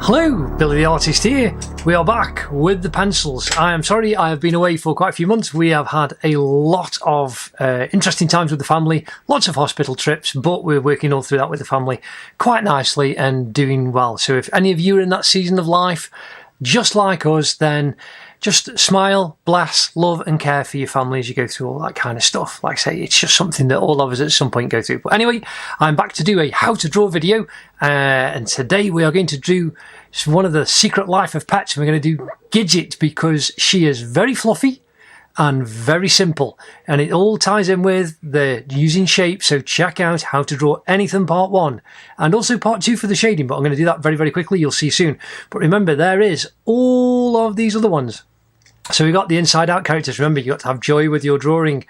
Hello, Billy the Artist here. We are back with the pencils. I am sorry I have been away for quite a few months. We have had a lot of interesting times with the family, lots of hospital trips, but we're working all through that with the family quite nicely and doing well. So if any of you are in that season of life, just like us, then just smile, bless, love and care for your family as you go through all that kind of stuff. Like I say, it's just something that all of us at some point go through. But anyway, I'm back to do a how to draw video, and today we are going to do one of the secret life of pets. We're going to do Gidget because she is very fluffy and very simple, and it all ties in with the using shapes. So check out how to draw anything part 1 and also part 2 for the shading, but I'm going to do that very quickly. You'll see soon. But remember, there is all of these other ones. So we've got the inside out characters. Remember, you've got to have joy with your drawing,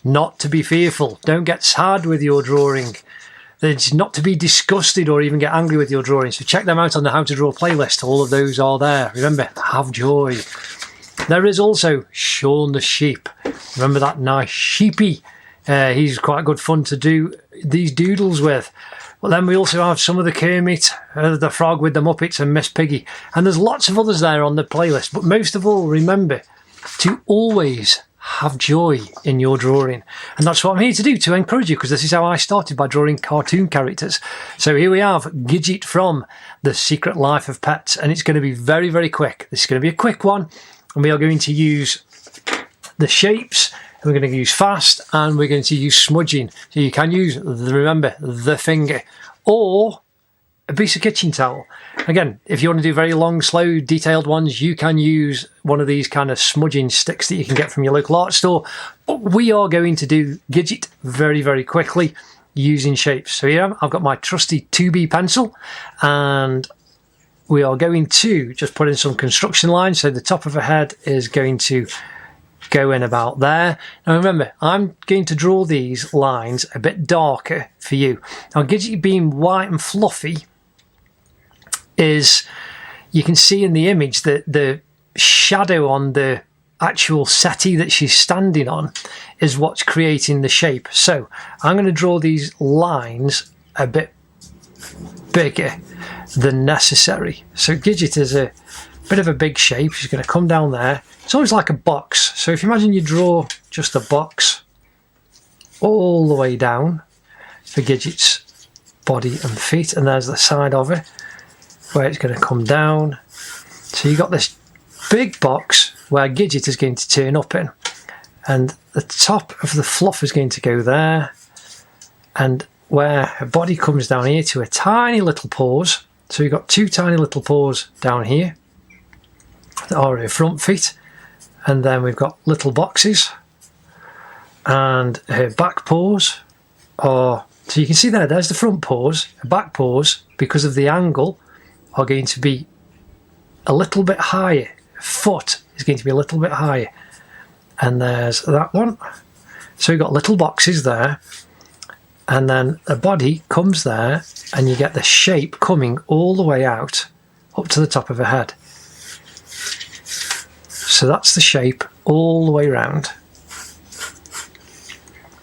not to be fearful. Don't get sad with your drawing. It's not to be disgusted or even get angry with your drawing. So check them out on the How to Draw playlist. All of those are there. Remember, have joy. There is also Sean the sheep. Remember that nice sheepy? He's quite good fun to do these doodles with. But then we also have some of the Kermit, the frog with the Muppets and Miss Piggy. And there's lots of others there on the playlist. But most of all, remember to always have joy in your drawing. And that's what I'm here to do, to encourage you, because this is how I started, by drawing cartoon characters. So here we have Gidget from The Secret Life of Pets. And it's going to be very quick. This is going to be a quick one. And we are going to use the shapes. We're going to use fast, and we're going to use smudging. So you can use, remember, the finger or a piece of kitchen towel. Again, if you want to do very long, slow, detailed ones, you can use one of these kind of smudging sticks that you can get from your local art store. But we are going to do Gidget very quickly using shapes. So here I've got my trusty 2B pencil, and we are going to just put in some construction lines. So the top of her head is going to go in about there. Now remember, I'm going to draw these lines a bit darker for you. Now Gidget being white and fluffy is, you can see in the image that the shadow on the actual settee that she's standing on is what's creating the shape. So I'm going to draw these lines a bit bigger than necessary. So Gidget is a bit of a big shape. She's going to come down there. It's always like a box. So if you imagine you draw just a box all the way down for Gidget's body and feet, and there's the side of it where it's going to come down. So you've got this big box where Gidget is going to turn up in, and the top of the fluff is going to go there, and where her body comes down here to a tiny little paws. So you've got 2 tiny little paws down here that are her front feet. And then we've got little boxes, and her back paws are, so you can see there's the front paws. Her back paws, because of the angle, are going to be a little bit higher. Her foot is going to be a little bit higher. And there's that one. So we've got little boxes there. And then the body comes there, and you get the shape coming all the way out up to the top of her head. So that's the shape all the way around.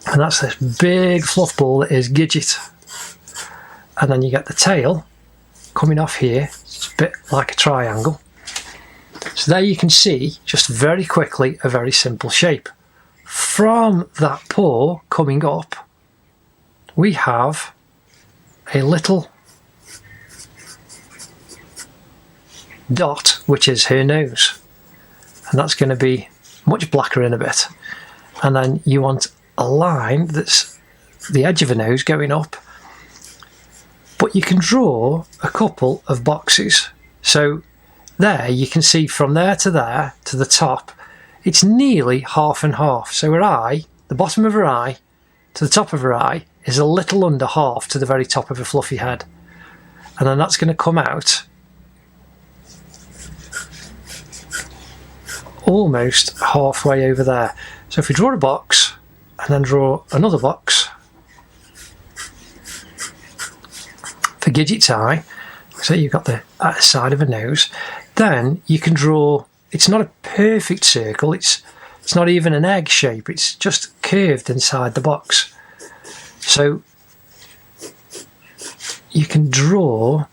And that's this big fluff ball that is Gidget. And then you get the tail coming off here. It's a bit like a triangle. So there you can see, just very quickly, a very simple shape. From that paw coming up, we have a little dot, which is her nose. And that's going to be much blacker in a bit. And then you want a line that's the edge of a nose going up. But you can draw a couple of boxes. So there you can see from there to the top, it's nearly half and half. So her eye, the bottom of her eye to the top of her eye, is a little under half to the very top of her fluffy head. And then that's going to come out almost halfway over there. So if we draw a box and then draw another box for Gidget's eye, so you've got the side of a nose, then you can draw, it's not a perfect circle, it's not even an egg shape, it's just curved inside the box. So you can draw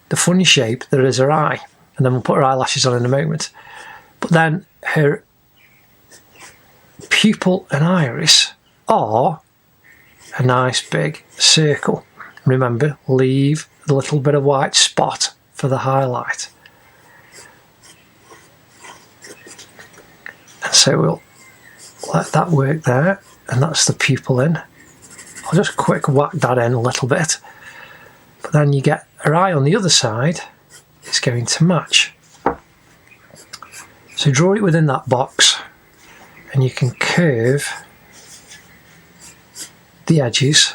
the funny shape that is her eye, and then we'll put her eyelashes on in a moment. But then her pupil and iris are a nice big circle. Remember, leave a little bit of white spot for the highlight. And so we'll let that work there, and that's the pupil in. I'll just quick whack that in a little bit. But then you get her eye on the other side is going to match. So draw it within that box, and you can curve the edges,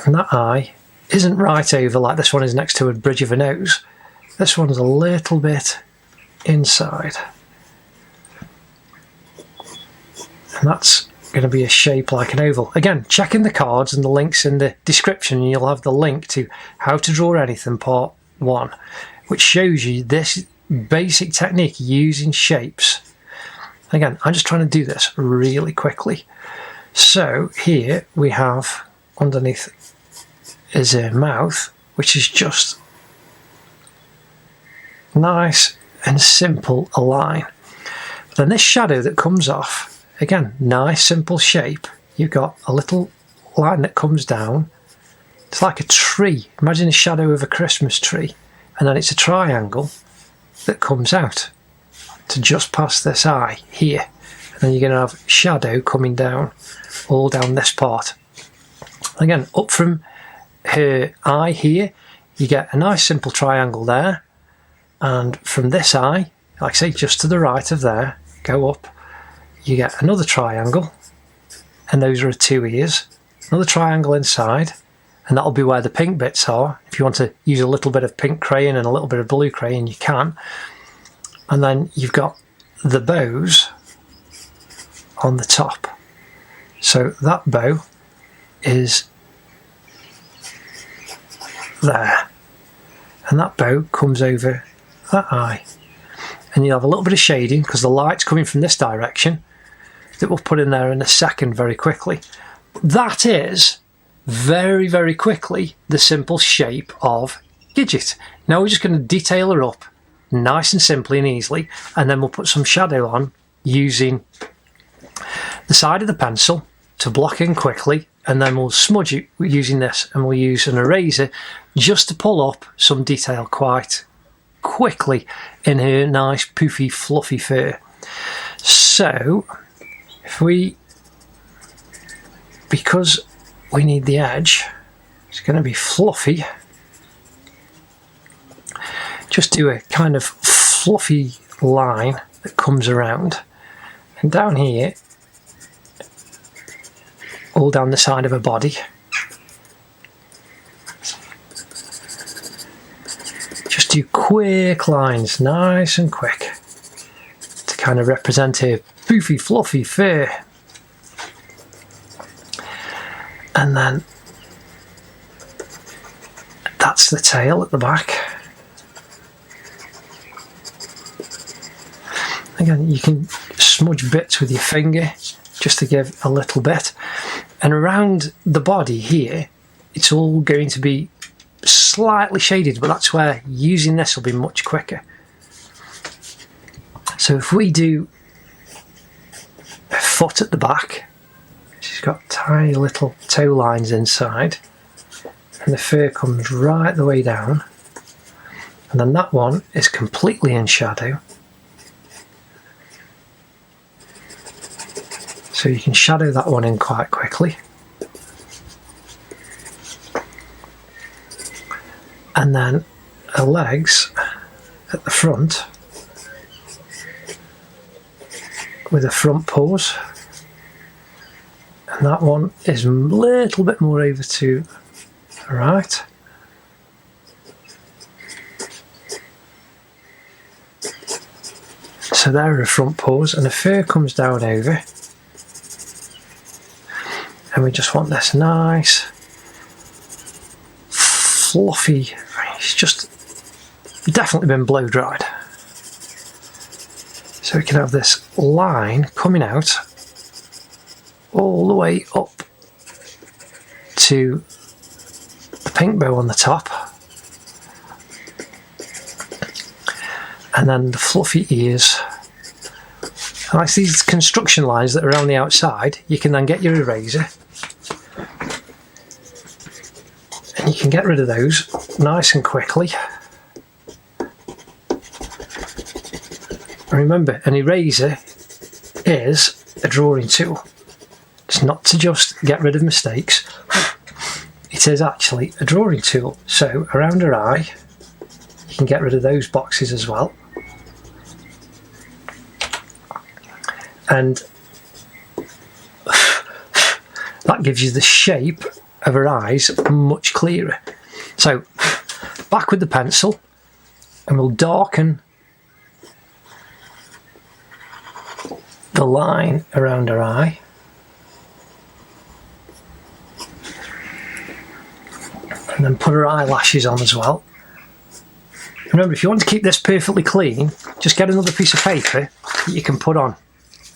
and that eye isn't right over like this one is next to a bridge of a nose. This one's a little bit inside, and that's going to be a shape like an oval. Again, check in the cards and the links in the description, and you'll have the link to how to draw anything part 1, which shows you this basic technique using shapes. Again, I'm just trying to do this really quickly. So here we have underneath is her mouth, which is just nice and simple a line. But then this shadow that comes off, again, nice simple shape. You've got a little line that comes down. It's like a tree. Imagine a shadow of a Christmas tree, and then it's a triangle that comes out to just past this eye here, and then you're going to have shadow coming down all down this part. Again, up from her eye here, you get a nice simple triangle there, and from this eye, like I say, just to the right of there, go up, you get another triangle, and those are her 2 ears, another triangle inside, and that'll be where the pink bits are. If you want to use a little bit of pink crayon and a little bit of blue crayon, you can. And then you've got the bows on the top. So that bow is there, and that bow comes over that eye, and you'll have a little bit of shading because the light's coming from this direction that we'll put in there in a second very quickly. That is very, very quickly the simple shape of Gidget. Now we're just going to detail her up nice and simply and easily, and then we'll put some shadow on using the side of the pencil to block in quickly, and then we'll smudge it using this, and we'll use an eraser just to pull up some detail quite quickly in her nice poofy fluffy fur. So if because we need the edge, it's going to be fluffy, just do a kind of fluffy line that comes around, and down here, all down the side of her body, just do quick lines, nice and quick, to kind of represent her poofy fluffy fur. And then that's the tail at the back. Again, you can smudge bits with your finger just to give a little bit. And around the body here, it's all going to be slightly shaded, but that's where using this will be much quicker. So if we do a foot at the back, she's got tiny little toe lines inside, and the fur comes right the way down, and then that one is completely in shadow. So you can shadow that one in quite quickly. And then her legs at the front with a front pose. And that one is a little bit more over to the right. So there are her front paws, and the fur comes down over. And we just want this nice, fluffy, it's just definitely been blow dried. So we can have this line coming out all the way up to the pink bow on the top, And then the fluffy ears. Like these construction lines that are around the outside, you can then get your eraser and you can get rid of those nice and quickly. And remember, an eraser is a drawing tool. It's not to just get rid of mistakes, it is actually a drawing tool. So around her eye, you can get rid of those boxes as well. And that gives you the shape of her eyes much clearer. So back with the pencil, and we'll darken the line around her eye. And then put her eyelashes on as well. Remember, if you want to keep this perfectly clean, just get another piece of paper that you can put on.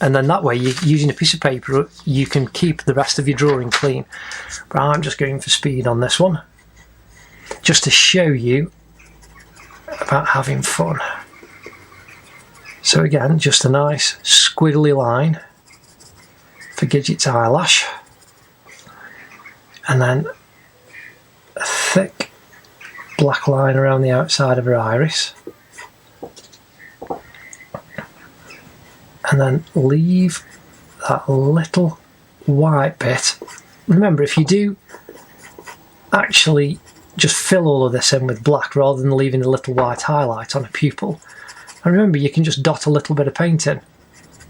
And then that way, using a piece of paper, you can keep the rest of your drawing clean. But I'm just going for speed on this one, just to show you about having fun. So again, just a nice squiggly line for Gidget's eyelash. And then a thick black line around the outside of her iris. And then leave that little white bit. Remember, if you do actually just fill all of this in with black rather than leaving a little white highlight on a pupil, and remember, you can just dot a little bit of paint in.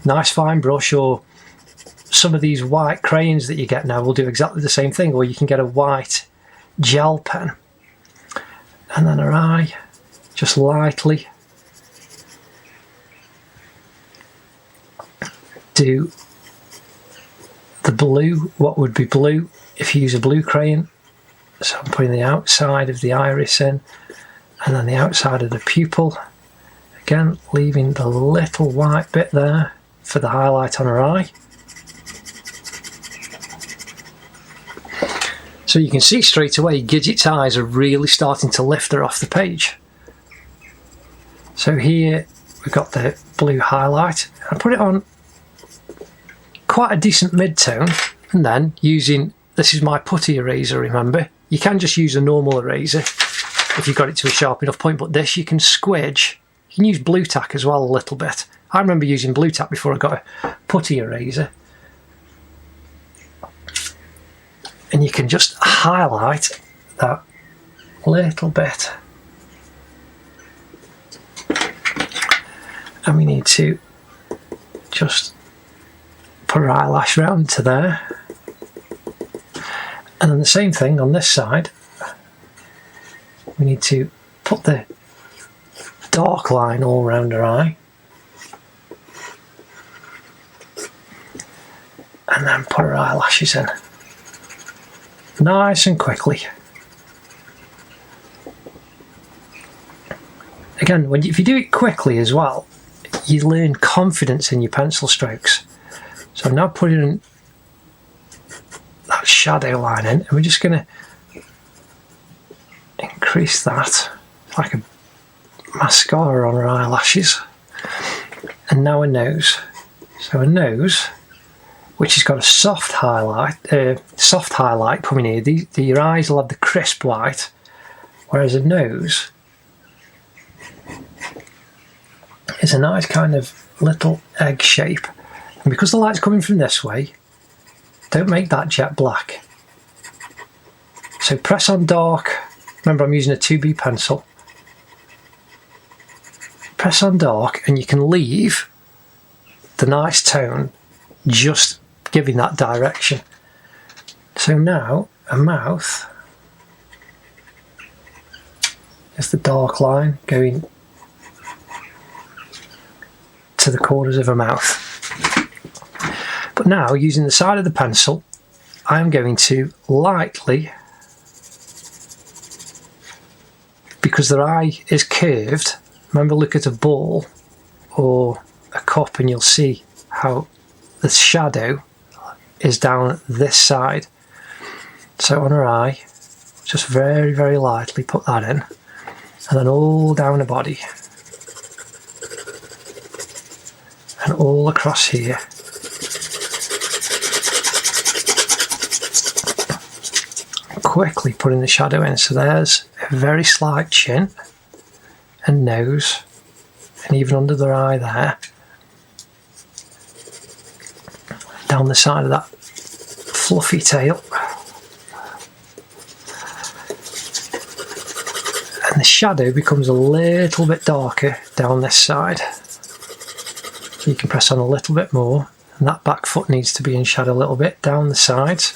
Nice fine brush, or some of these white crayons that you get now will do exactly the same thing, or you can get a white gel pen. And then her eye, just lightly do the blue, what would be blue if you use a blue crayon. So I'm putting the outside of the iris in, and then the outside of the pupil. Again, leaving the little white bit there for the highlight on her eye. So you can see straight away Gidget's eyes are really starting to lift her off the page. So here we've got the blue highlight. I put it on quite a decent mid-tone, and then using, this is my putty eraser, remember. You can just use a normal eraser if you've got it to a sharp enough point, but this you can squidge. You can use blue tack as well a little bit. I remember using blue tack before I got a putty eraser. And you can just highlight that little bit. And we need to just put our eyelash round to there. And then the same thing on this side. We need to put the dark line all around her eye. And then put her eyelashes in. Nice and quickly. Again, if you do it quickly as well, you learn confidence in your pencil strokes. So I'm now putting that shadow line in, and we're just going to increase that like a mascara on her eyelashes. And now a nose. So a nose, which has got a soft highlight coming here. Your eyes will have the crisp white, whereas a nose is a nice kind of little egg shape. And because the light's coming from this way, don't make that jet black. So press on dark. Remember, I'm using a 2B pencil. Press on dark, and you can leave the nice tone just giving that direction. So now a mouth is the dark line going to the corners of her mouth. But now, using the side of the pencil, I'm going to lightly, because their eye is curved, remember, look at a ball or a cup and you'll see how the shadow is down this side. So on her eye, just very, very lightly put that in, and then all down her body. and all across here. Quickly putting the shadow in. So there's a very slight chin and nose, and even under the eye there. Down the side of that fluffy tail. And the shadow becomes a little bit darker down this side. You can press on a little bit more, and that back foot needs to be in shadow a little bit down the sides.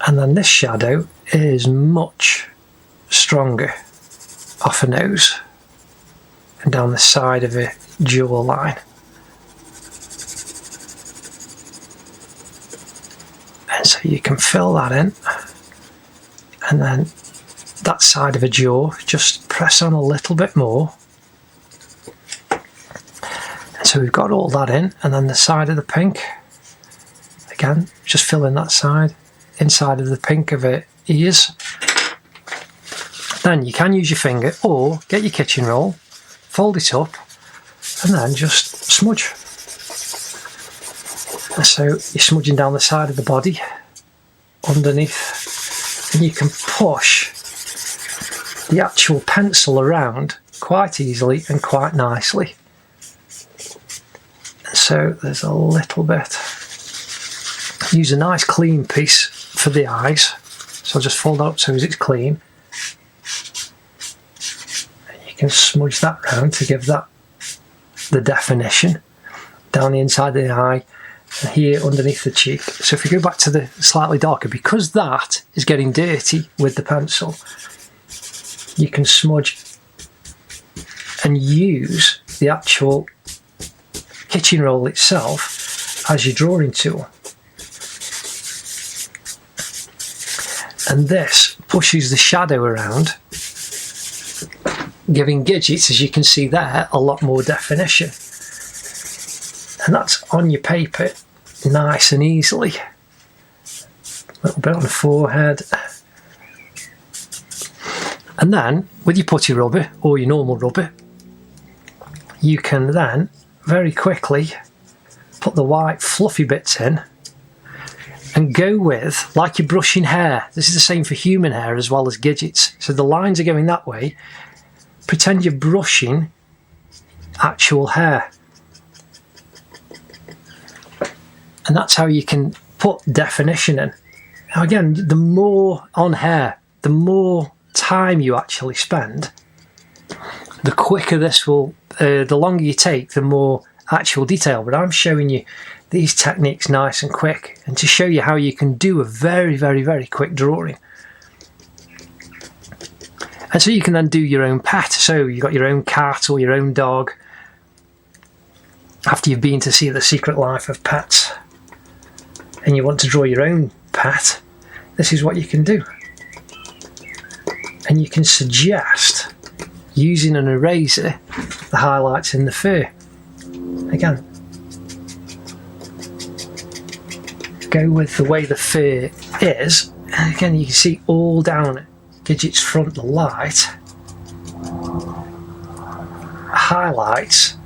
And then this shadow is much stronger off a nose and down the side of a jawline. And so you can fill that in, and then that side of a jaw, just press on a little bit more. And so we've got all that in, and then the side of the pink, again, just fill in that side, inside of the pink of her ears. Then you can use your finger or get your kitchen roll, fold it up, and then just smudge. And so you're smudging down the side of the body, underneath, and you can push the actual pencil around quite easily and quite nicely. And so there's a little bit. Use a nice clean piece for the eyes, so I'll just fold out so it's clean. And you can smudge that round to give that the definition down the inside of the eye and here underneath the cheek. So if we go back to the slightly darker, because that is getting dirty with the pencil, you can smudge and use the actual kitchen roll itself as your drawing tool. And this pushes the shadow around, giving Gidget, as you can see there, a lot more definition. And that's on your paper, nice and easily. A little bit on the forehead. And then, with your putty rubber, or your normal rubber, you can then, very quickly, put the white fluffy bits in, and go with, like you're brushing hair. This is the same for human hair as well as Gidget's. So the lines are going that way. Pretend you're brushing actual hair. And that's how you can put definition in. Now again, the more on hair, the more time you actually spend, the quicker this will, the longer you take, the more actual detail. But I'm showing you these techniques nice and quick, and to show you how you can do a very, very, very quick drawing. And so you can then do your own pet. So you've got your own cat or your own dog. After you've been to see The Secret Life of Pets, and you want to draw your own pet, this is what you can do. And you can suggest, using an eraser, the highlights in the fur. Again, go with the way the fur is, and again you can see all down Gidget's front, the light highlights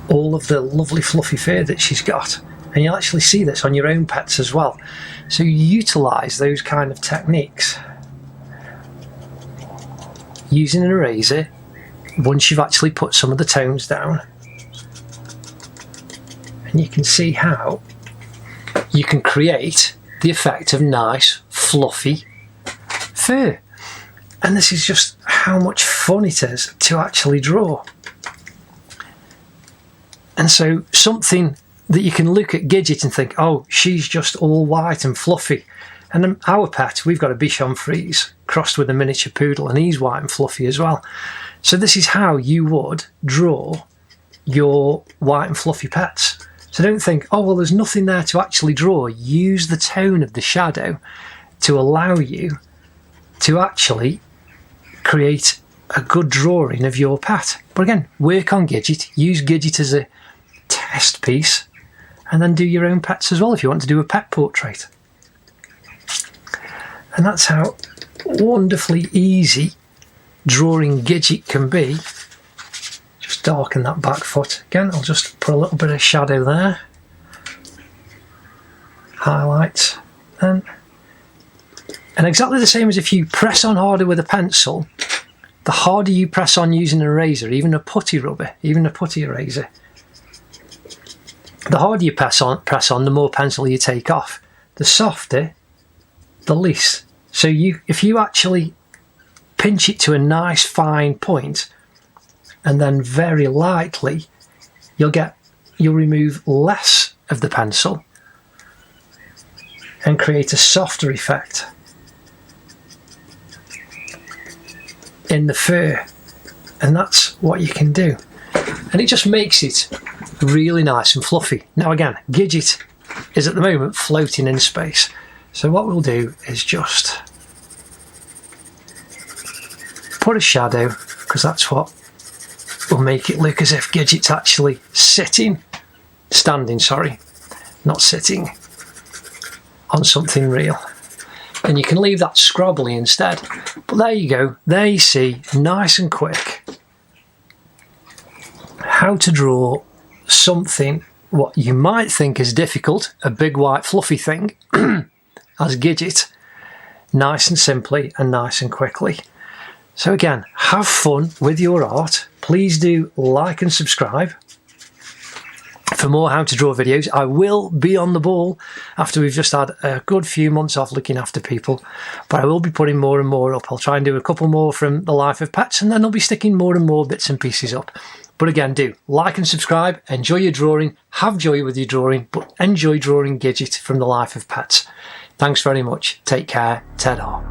all of the lovely fluffy fur that she's got. And you'll actually see this on your own pets as well. So you utilise those kind of techniques using an eraser once you've actually put some of the tones down. And you can see how you can create the effect of nice, fluffy fur. And this is just how much fun it is to actually draw. And so something that you can look at Gidget and think, oh, she's just all white and fluffy. And our pet, we've got a Bichon Frise crossed with a miniature poodle, and he's white and fluffy as well. So this is how you would draw your white and fluffy pets. So don't think, oh, well, there's nothing there to actually draw. Use the tone of the shadow to allow you to actually create a good drawing of your pet. But again, work on Gidget, use Gidget as a test piece, and then do your own pets as well if you want to do a pet portrait. And that's how wonderfully easy drawing Gidget can be. Just darken that back foot. Again, I'll just put a little bit of shadow there. Highlight. And exactly the same as if you press on harder with a pencil, the harder you press on using an eraser, even a putty rubber, even a putty eraser, the harder you press on, the more pencil you take off. The softer, the least. So if you actually pinch it to a nice fine point and then very lightly, you'll remove less of the pencil and create a softer effect in the fur. And that's what you can do. And it just makes it really nice and fluffy. Now again, Gidget is at the moment floating in space. So what we'll do is just put a shadow, because that's what will make it look as if Gidget's actually standing, not sitting on something real. And you can leave that scrobbly instead. But there you go. There you see, nice and quick, how to draw something what you might think is difficult, a big white fluffy thing, as Gidget, nice and simply and nice and quickly. So again, have fun with your art. Please do like and subscribe for more how to draw videos. I will be on the ball after we've just had a good few months off looking after people, but I will be putting more and more up. I'll try and do a couple more from the life of pets, and then I'll be sticking more and more bits and pieces up. But again, do like and subscribe, enjoy your drawing, have joy with your drawing, but enjoy drawing Gidget from the life of pets. Thanks very much. Take care. Ta-da.